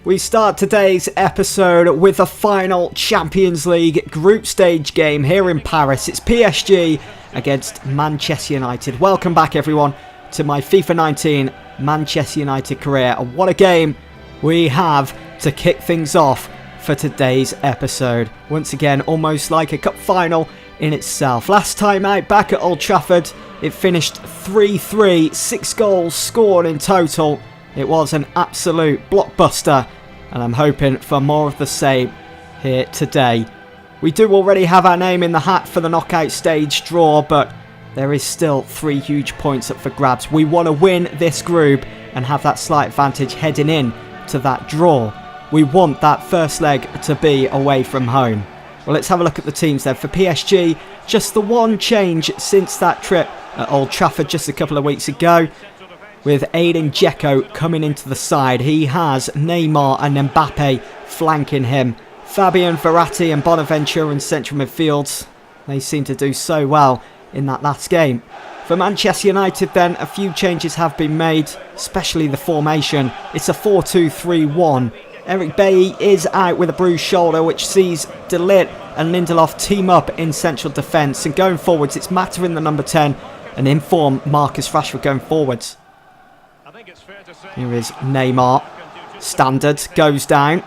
We start today's episode with the final Champions League group stage game here in Paris. It's PSG against Manchester United. Welcome back everyone to my FIFA 19 Manchester United career. And what a game we have to kick things off for today's episode. Once again, almost like a cup final in itself. Last time out back at Old Trafford, it finished 3-3, 6 goals scored in total. It was an absolute blockbuster, and I'm hoping for more of the same here today. We do already have our name in the hat for the knockout stage draw, but there is still 3 huge points up for grabs. We want to win this group and have that slight advantage heading in to that draw. We want that first leg to be away from home. Well, let's have a look at the teams then. For PSG, just the one change since that trip at Old Trafford just a couple of weeks ago, with Edin Dzeko coming into the side. He has Neymar and Mbappe flanking him. Fabian, Verratti and Bonaventure in central midfield. They seem to do so well in that last game. For Manchester United then, a few changes have been made, especially the formation. It's a 4-2-3-1. Eric Bailly is out with a bruised shoulder, which sees De Ligt and Lindelof team up in central defence. And going forwards, it's Mata in the number 10 and in form Marcus Rashford going forwards. Here is Neymar. Standard goes down.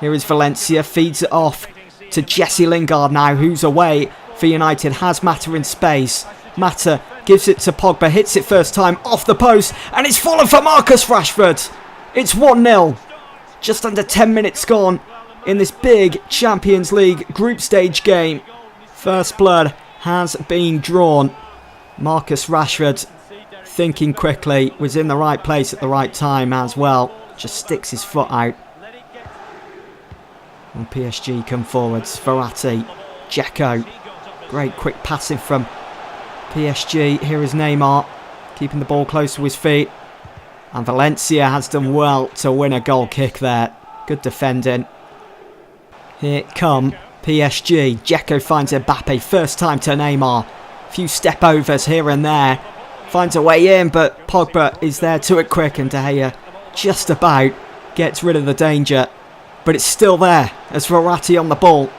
Here is Valencia. Feeds it off to Jesse Lingard now, who's away for United. Has Mata in space. Mata gives it to Pogba. Hits it first time off the post. And it's fallen for Marcus Rashford. It's 1-0. Just under 10 minutes gone in this big Champions League group stage game. First blood has been drawn. Marcus Rashford, thinking quickly, was in the right place at the right time as well. Just sticks his foot out. And PSG come forwards. Verratti, Dzeko. Great quick passing from PSG. Here is Neymar, keeping the ball close to his feet. And Valencia has done well to win a goal kick there. Good defending. Here come PSG. Dzeko finds Mbappe. First time to Neymar. A few step overs here and there. Finds a way in, but Pogba is there to it quick, and De Gea just about gets rid of the danger. But it's still there as Verratti on the ball.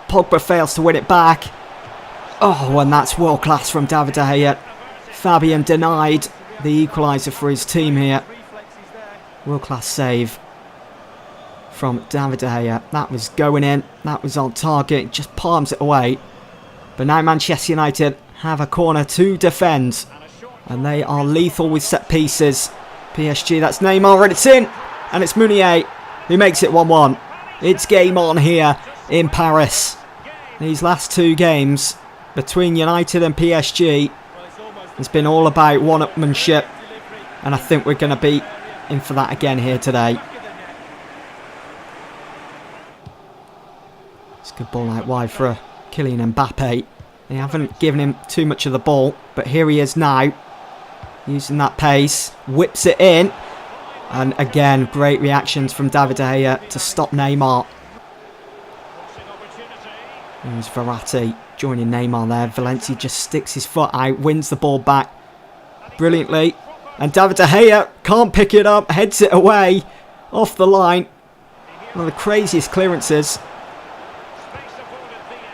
Pogba fails to win it back. Oh, and that's world class from David De Gea. Fabian denied the equaliser for his team here. World class save from David De Gea. That was going in. That was on target. Just palms it away. But now Manchester United have a corner to defend. And they are lethal with set pieces. PSG, that's Neymar, and it's in. And it's Meunier who makes it 1-1. It's game on here in Paris. These last 2 games between United and PSG, it's been all about one-upmanship. And I think we're going to be in for that again here today. It's a good ball out wide for Kylian Mbappe. They haven't given him too much of the ball, but here he is now. Using that pace, whips it in. And again, great reactions from David De Gea to stop Neymar. There's Verratti joining Neymar there. Valencia just sticks his foot out, wins the ball back brilliantly. And David De Gea can't pick it up, heads it away off the line. One of the craziest clearances.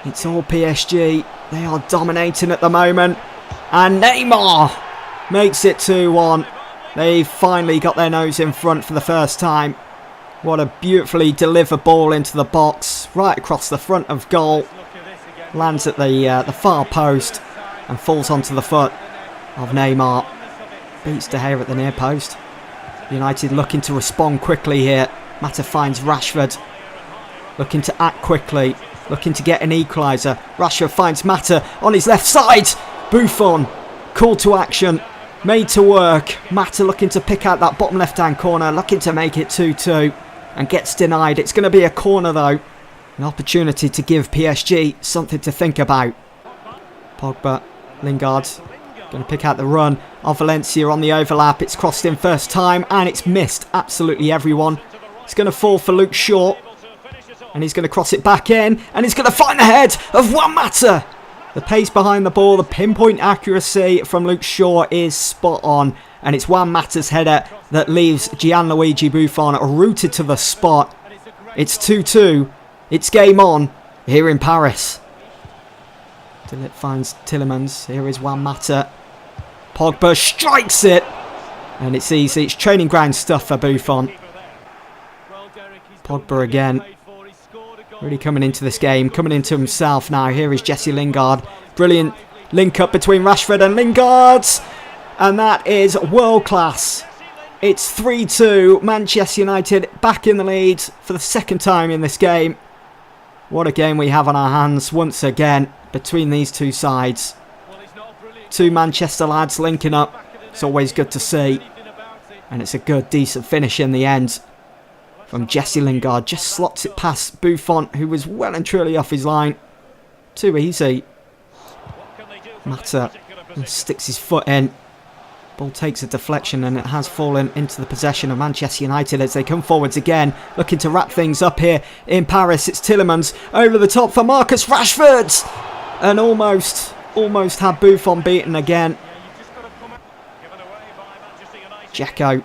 It's all PSG. They are dominating at the moment. And Neymar makes it 2-1. They finally got their nose in front for the first time. What a beautifully delivered ball into the box, right across the front of goal. Lands at the far post and falls onto the foot of Neymar. Beats De Gea at the near post. United looking to respond quickly here. Mata finds Rashford. Looking to act quickly. Looking to get an equaliser. Rashford finds Mata on his left side. Buffon called to action. Made to work. Mata looking to pick out that bottom left-hand corner. Looking to make it 2-2. And gets denied. It's going to be a corner though. An opportunity to give PSG something to think about. Pogba. Lingard. Going to pick out the run of Valencia on the overlap. It's crossed in first time. And it's missed absolutely everyone. It's going to fall for Luke Shaw. And he's going to cross it back in. And he's going to find the head of Juan Mata. The pace behind the ball, the pinpoint accuracy from Luke Shaw is spot on. and it's Juan Mata's header that leaves Gianluigi Buffon rooted to the spot. It's 2-2. It's game on here in Paris. Dillit finds Tielemans. Here is Juan Mata. Pogba strikes it. And it's easy. It's training ground stuff for Buffon. Pogba again. Really coming into this game. Coming into himself now. Here is Jesse Lingard. Brilliant link up between Rashford and Lingard. And that is world class. It's 3-2. Manchester United back in the lead for the second time in this game. What a game we have on our hands once again between these two sides. Two Manchester lads linking up. It's always good to see. And it's a good, decent finish in the end. From Jesse Lingard. Just slots it past Buffon, who was well and truly off his line. Too easy. Mata sticks his foot in. Ball takes a deflection and it has fallen into the possession of Manchester United as they come forwards again. Looking to wrap things up here in Paris. It's Tielemans over the top for Marcus Rashford. And almost had Buffon beaten again. Dzeko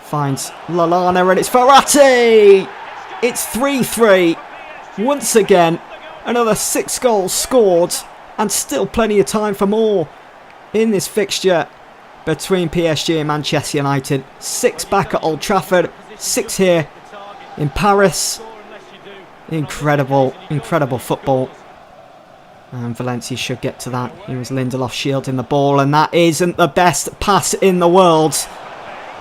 finds Lallana and it's Verratti. It's 3-3. Once again, another 6 goals scored and still plenty of time for more in this fixture between PSG and Manchester United. 6 back at Old Trafford, 6 here in Paris. Incredible, incredible football. And Valencia should get to that. Here is Lindelof shielding the ball, and that isn't the best pass in the world.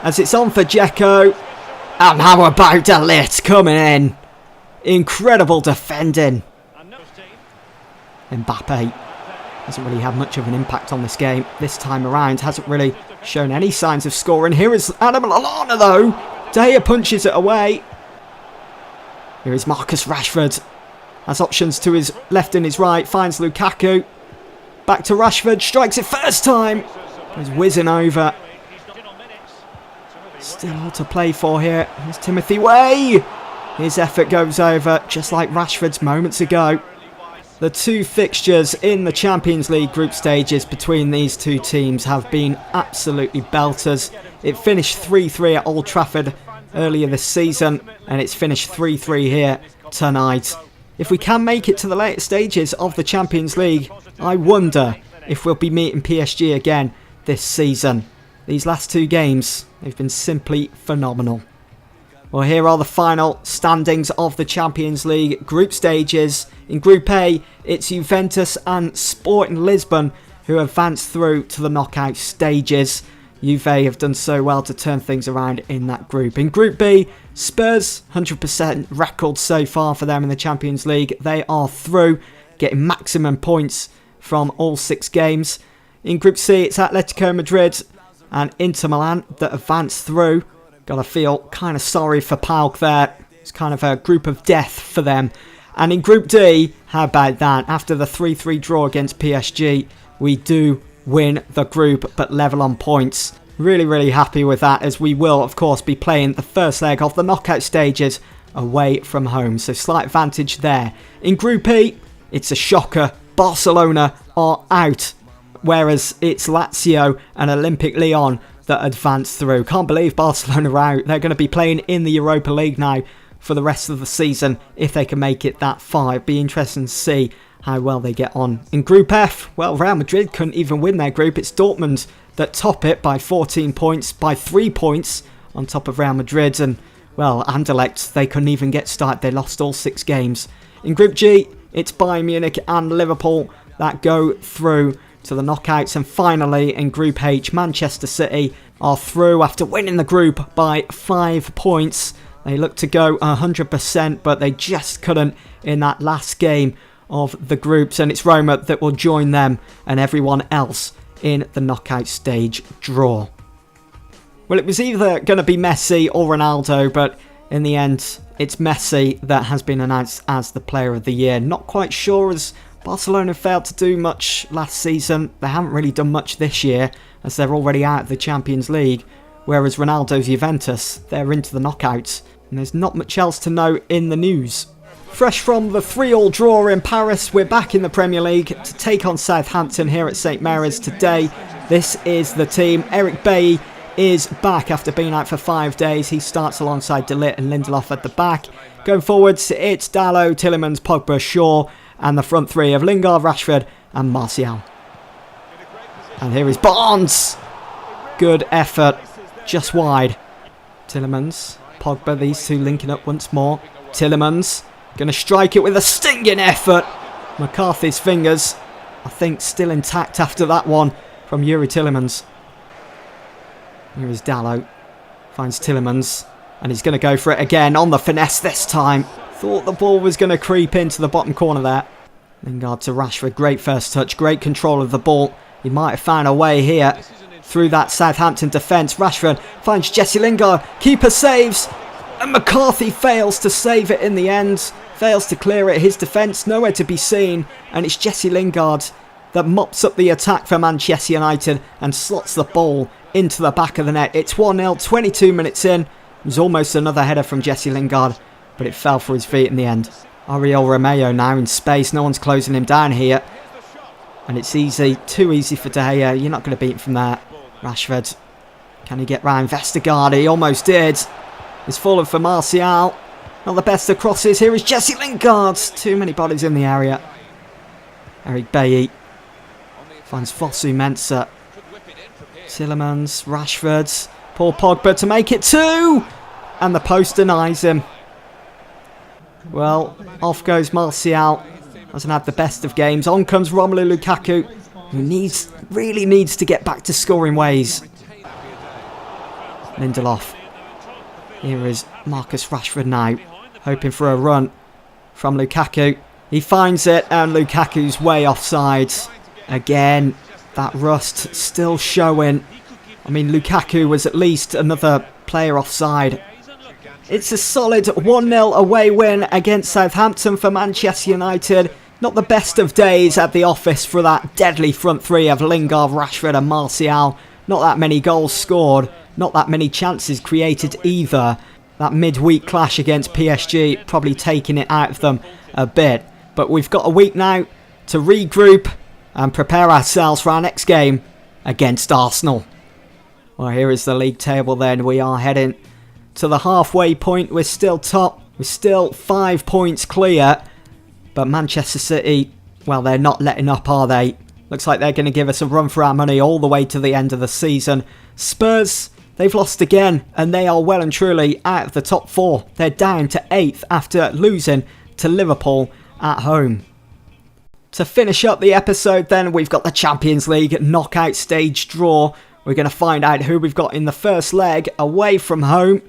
As it's on for Dzeko. And how about Dillit coming in? Incredible defending. Mbappe hasn't really had much of an impact on this game this time around. Hasn't really shown any signs of scoring. Here is Adam Lallana though. Daya punches it away. Here is Marcus Rashford. Has options to his left and his right. Finds Lukaku. Back to Rashford. Strikes it first time. He's whizzing over. Still all to play for here. Here's Timothy Way. His effort goes over just like Rashford's moments ago. The two fixtures in the Champions League group stages between these two teams have been absolutely belters. It finished 3-3 at Old Trafford earlier this season, and it's finished 3-3 here tonight. If we can make it to the later stages of the Champions League, I wonder if we'll be meeting PSG again this season. These last 2 games, they've been simply phenomenal. Well, here are the final standings of the Champions League group stages. In Group A, it's Juventus and Sporting Lisbon who advanced through to the knockout stages. Juve have done so well to turn things around in that group. In Group B, Spurs, 100% record so far for them in the Champions League. They are through, getting maximum points from all 6 games. In Group C, it's Atletico Madrid and Inter Milan that advanced through. Gotta feel kind of sorry for PAOK there. It's kind of a group of death for them. And in Group D, how about that? After the 3-3 draw against PSG, we do win the group but level on points. Really, really happy with that, as we will, of course, be playing the first leg of the knockout stages away from home. So slight advantage there. In Group E, it's a shocker. Barcelona are out, whereas it's Lazio and Olympique Lyon that advance through. Can't believe Barcelona are out. They're going to be playing in the Europa League now for the rest of the season if they can make it that far. It'd be interesting to see how well they get on. In Group F, well, Real Madrid couldn't even win their group. It's Dortmund that top it by 14 points, by 3 points on top of Real Madrid. And, well, Anderlecht, they couldn't even get started. They lost all 6 games. In Group G, it's Bayern Munich and Liverpool that go through to the knockouts. And finally, in Group H, Manchester City are through after winning the group by 5 points. They looked to go 100%, but they just couldn't in that last game of the groups. And it's Roma that will join them and everyone else in the knockout stage draw. Well, it was either going to be Messi or Ronaldo, but in the end, it's Messi that has been announced as the Player of the Year. Not quite sure, as Barcelona failed to do much last season. They haven't really done much this year, as they're already out of the Champions League, whereas Ronaldo's Juventus, they're into the knockouts, and there's not much else to know in the news. Fresh from the 3-3 draw in Paris, we're back in the Premier League to take on Southampton here at St Mary's today. This is the team. Eric Bailly is back after being out for 5 days. He starts alongside De Ligt and Lindelof at the back. Going forwards, it's Dalot, Tielemans, Pogba, Shaw, and the front three of Lingard, Rashford, and Martial. And here is Barnes. Good effort, just wide. Tielemans, Pogba, these two linking up once more. Tielemans going to strike it with a stinging effort. McCarthy's fingers, I think, still intact after that one from Yuri Tielemans. Here is Dalot. Finds Tielemans. And he's going to go for it again on the finesse this time. Thought the ball was going to creep into the bottom corner there. Lingard to Rashford. Great first touch. Great control of the ball. He might have found a way here through that Southampton defence. Rashford finds Jesse Lingard. Keeper saves. And McCarthy fails to save it in the end. Fails to clear it. His defence nowhere to be seen. And it's Jesse Lingard that mops up the attack for Manchester United and slots the ball into the back of the net. It's 1-0, 22 minutes in. It was almost another header from Jesse Lingard, but it fell for his feet in the end. Ariel Romeo now in space. No one's closing him down here. And it's easy, too easy for De Gea. You're not going to beat him from there. Rashford. Can he get round Vestergaard? He almost did. He's fallen for Martial. Not the best of crosses. Here is Jesse Lingard. Too many bodies in the area. Eric Bailly finds Fosu Mensah. Tielemans, Rashford, Paul Pogba to make it 2! And the post denies him. Well, off goes Martial. Hasn't had the best of games. On comes Romelu Lukaku, who really needs to get back to scoring ways. Lindelof. Here is Marcus Rashford now, hoping for a run from Lukaku. He finds it, and Lukaku's way offside. Again, that rust still showing. I mean, Lukaku was at least another player offside. It's a solid 1-0 away win against Southampton for Manchester United. Not the best of days at the office for that deadly front three of Lingard, Rashford and Martial. Not that many goals scored. Not that many chances created either. That midweek clash against PSG probably taking it out of them a bit. But we've got a week now to regroup and prepare ourselves for our next game against Arsenal. Well, here is the league table then. We are heading to the halfway point. We're still top. We're still 5 points clear. But Manchester City, well, they're not letting up, are they? Looks like they're going to give us a run for our money all the way to the end of the season. Spurs, they've lost again, and they are well and truly out of the top 4. They're down to 8th after losing to Liverpool at home. To finish up the episode then, we've got the Champions League knockout stage draw. We're going to find out who we've got in the first leg away from home.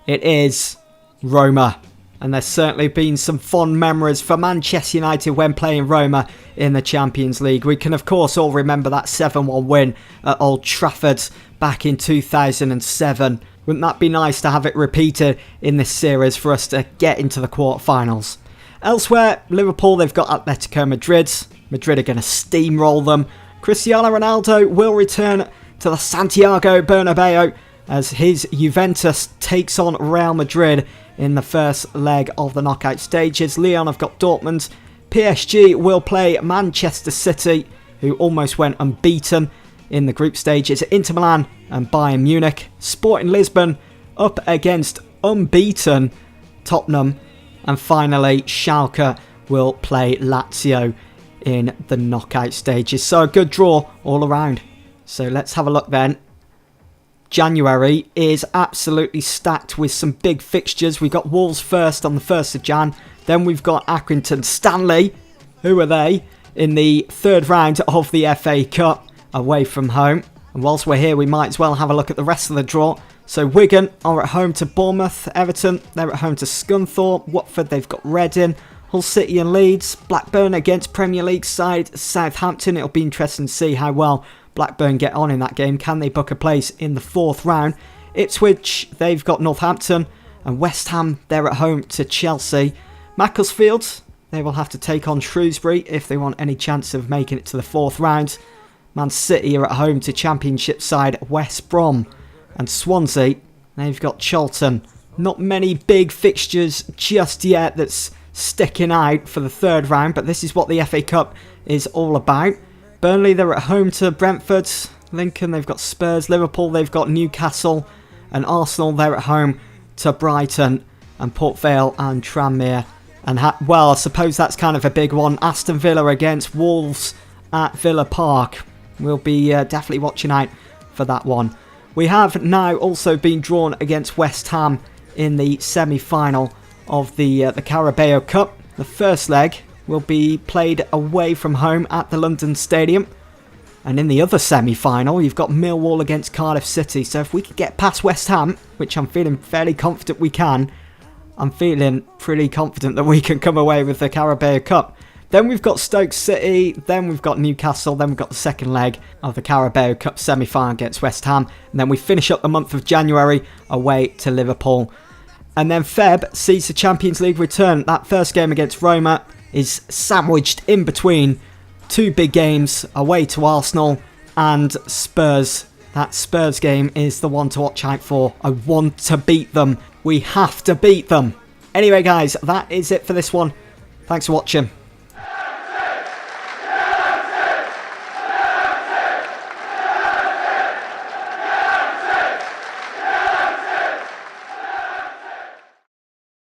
It is Roma. And there's certainly been some fond memories for Manchester United when playing Roma in the Champions League. We can, of course, all remember that 7-1 win at Old Trafford back in 2007. Wouldn't that be nice to have it repeated in this series for us to get into the quarterfinals? Elsewhere, Liverpool, they've got Atletico Madrid. Madrid are going to steamroll them. Cristiano Ronaldo will return to the Santiago Bernabeu as his Juventus takes on Real Madrid in the first leg of the knockout stages. Lyon have got Dortmund. PSG will play Manchester City, who almost went unbeaten in the group stages. Inter Milan and Bayern Munich. Sporting Lisbon up against unbeaten Tottenham. And finally, Schalke will play Lazio in the knockout stages. So a good draw all around. So let's have a look then. January is absolutely stacked with some big fixtures. We've got Wolves first on the 1st of Jan. Then we've got Accrington Stanley. Who are they? In the third round of the FA Cup away from home. And whilst we're here, we might as well have a look at the rest of the draw. So Wigan are at home to Bournemouth. Everton, they're at home to Scunthorpe. Watford, they've got Reading. Hull City and Leeds. Blackburn against Premier League side Southampton. It'll be interesting to see how well Blackburn get on in that game. Can they book a place in the 4th round? Ipswich, they've got Northampton. And West Ham, they're at home to Chelsea. Macclesfield, they will have to take on Shrewsbury if they want any chance of making it to the 4th round. Man City are at home to Championship side West Brom. And Swansea, they've got Charlton. Not many big fixtures just yet that's sticking out for the 3rd round, but this is what the FA Cup is all about. Burnley, they're at home to Brentford. Lincoln, they've got Spurs. Liverpool, they've got Newcastle. And Arsenal, they're at home to Brighton and Port Vale and Tranmere. And, well, I suppose that's kind of a big one. Aston Villa against Wolves at Villa Park. We'll be definitely watching out for that one. We have now also been drawn against West Ham in the semi-final of the Carabao Cup. The first leg will be played away from home at the London Stadium. And in the other semi-final, you've got Millwall against Cardiff City. So if we could get past West Ham, which I'm feeling fairly confident we can, I'm feeling pretty confident that we can come away with the Carabao Cup. Then we've got Stoke City, then we've got Newcastle, then we've got the second leg of the Carabao Cup semi-final against West Ham. And then we finish up the month of January away to Liverpool. And then Feb sees the Champions League return. That first game against Roma is sandwiched in between two big games away to Arsenal and Spurs. That Spurs game is the one to watch out for. I want to beat them. We have to beat them. Anyway, guys, that is it for this one. Thanks for watching.